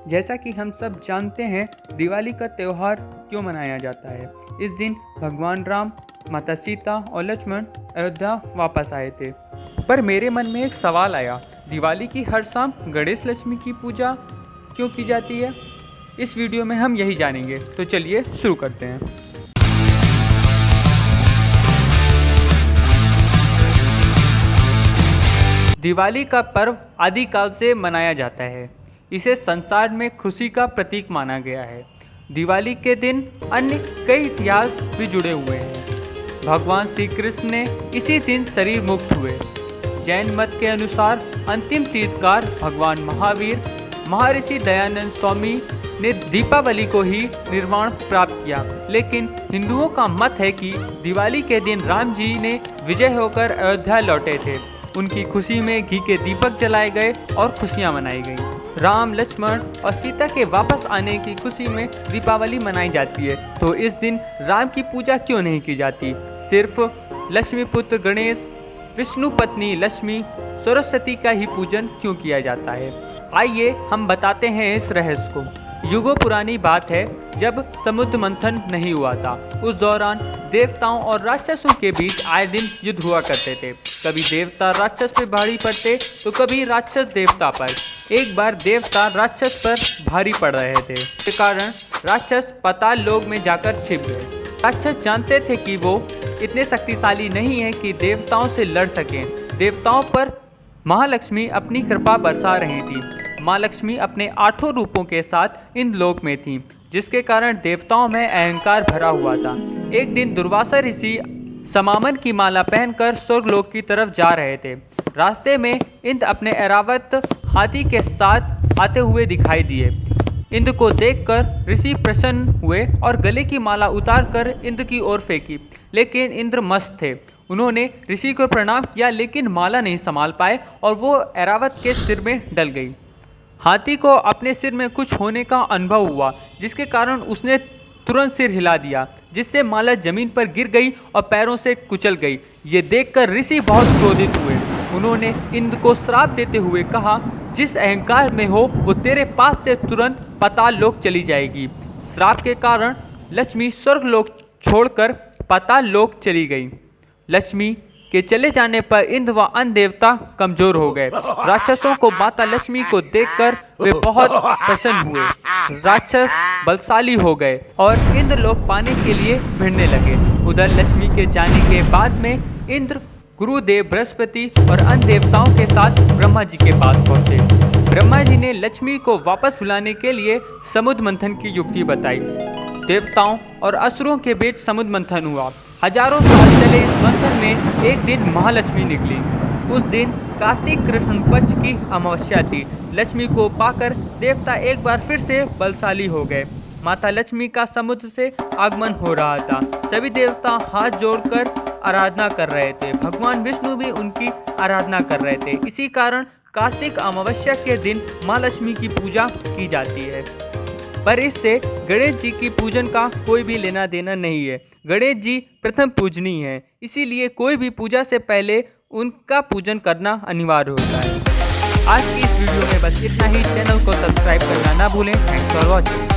जैसा कि हम सब जानते हैं, दिवाली का त्यौहार क्यों मनाया जाता है। इस दिन भगवान राम, माता सीता और लक्ष्मण अयोध्या वापस आए थे। पर मेरे मन में एक सवाल आया, दिवाली की हर शाम गणेश लक्ष्मी की पूजा क्यों की जाती है। इस वीडियो में हम यही जानेंगे, तो चलिए शुरू करते हैं। दिवाली का पर्व आदिकाल से मनाया जाता है। इसे संसार में खुशी का प्रतीक माना गया है। दिवाली के दिन अन्य कई इतिहास भी जुड़े हुए हैं। भगवान श्री कृष्ण ने इसी दिन शरीर मुक्त हुए। जैन मत के अनुसार अंतिम तीर्थकार भगवान महावीर, महर्षि दयानंद स्वामी ने दीपावली को ही निर्वाण प्राप्त किया। लेकिन हिंदुओं का मत है कि दिवाली के दिन राम जी ने विजय होकर अयोध्या लौटे थे। उनकी खुशी में घी के दीपक जलाए गए और खुशियां मनाई गईं। राम, लक्ष्मण और सीता के वापस आने की खुशी में दीपावली मनाई जाती है। तो इस दिन राम की पूजा क्यों नहीं की जाती? सिर्फ लक्ष्मी पुत्र गणेश, विष्णु पत्नी लक्ष्मी, सरस्वती का ही पूजन क्यों किया जाता है? आइए हम बताते हैं इस रहस्य को। युगों पुरानी बात है, जब समुद्र मंथन नहीं हुआ था। उस दौरान देवताओं और राक्षसों के बीच आए दिन युद्ध हुआ करते थे। कभी देवता राक्षस पे भारी पड़ते तो कभी राक्षस देवता पर। एक बार देवता राक्षस पर भारी पड़ रहे थे, इस कारण राक्षस पाताल लोक में जाकर छिप गए। राक्षस जानते थे कि वो इतने शक्तिशाली नहीं है कि देवताओं से लड़ सकें। देवताओं पर महालक्ष्मी अपनी कृपा बरसा रही थी। माँ लक्ष्मी अपने 8 रूपों के साथ इंद्रलोक में थीं, जिसके कारण देवताओं में अहंकार भरा हुआ था। एक दिन दुर्वासा ऋषि समामन की माला पहनकर स्वर्गलोक की तरफ जा रहे थे। रास्ते में इंद्र अपने ऐरावत हाथी के साथ आते हुए दिखाई दिए। इंद्र को देखकर ऋषि प्रसन्न हुए और गले की माला उतारकर इंद्र की ओर फेंकी। लेकिन इंद्र मस्त थे। उन्होंने ऋषि को प्रणाम किया, लेकिन माला नहीं संभाल पाए और वो ऐरावत के सिर में डल गई। हाथी को अपने सिर में कुछ होने का अनुभव हुआ, जिसके कारण उसने तुरंत सिर हिला दिया, जिससे माला जमीन पर गिर गई और पैरों से कुचल गई। ये देखकर ऋषि बहुत क्रोधित हुए। उन्होंने इंद्र को श्राप देते हुए कहा, जिस अहंकार में हो वो तेरे पास से तुरंत पाताल लोक चली जाएगी। श्राप के कारण लक्ष्मी स्वर्गलोक छोड़कर पाताल लोक चली गई। लक्ष्मी के चले जाने पर इंद्र व अन्य देवता कमजोर हो गए। राक्षसों को माता लक्ष्मी को देखकर वे बहुत प्रसन्न हुए। राक्षस बलशाली हो गए और इंद्रलोक पाने के लिए भिड़ने लगे। उधर लक्ष्मी के जाने के बाद में इंद्र, गुरुदेव बृहस्पति और अन्य देवताओं के साथ ब्रह्मा जी के पास पहुंचे। ब्रह्मा जी ने लक्ष्मी को वापस बुलाने के लिए समुद्र मंथन की युक्ति बताई। देवताओं और असुरों के बीच समुद्र मंथन हुआ। हजारों साल चले इस मंथन में एक दिन महालक्ष्मी निकली। उस दिन कार्तिक कृष्ण पक्ष की अमावस्या थी। लक्ष्मी को पाकर देवता एक बार फिर से बलशाली हो गए। माता लक्ष्मी का समुद्र से आगमन हो रहा था। सभी देवता हाथ जोड़कर आराधना कर रहे थे। भगवान विष्णु भी उनकी आराधना कर रहे थे। इसी कारण कार्तिक अमावस्या के दिन माँ लक्ष्मी की पूजा की जाती है। पर इससे गणेश जी की पूजन का कोई भी लेना देना नहीं है। गणेश जी प्रथम पूजनीय है, इसीलिए कोई भी पूजा से पहले उनका पूजन करना अनिवार्य होता है। आज की इस वीडियो में बस इतना ही। चैनल को सब्सक्राइब करना ना भूलें। Thanks for watching.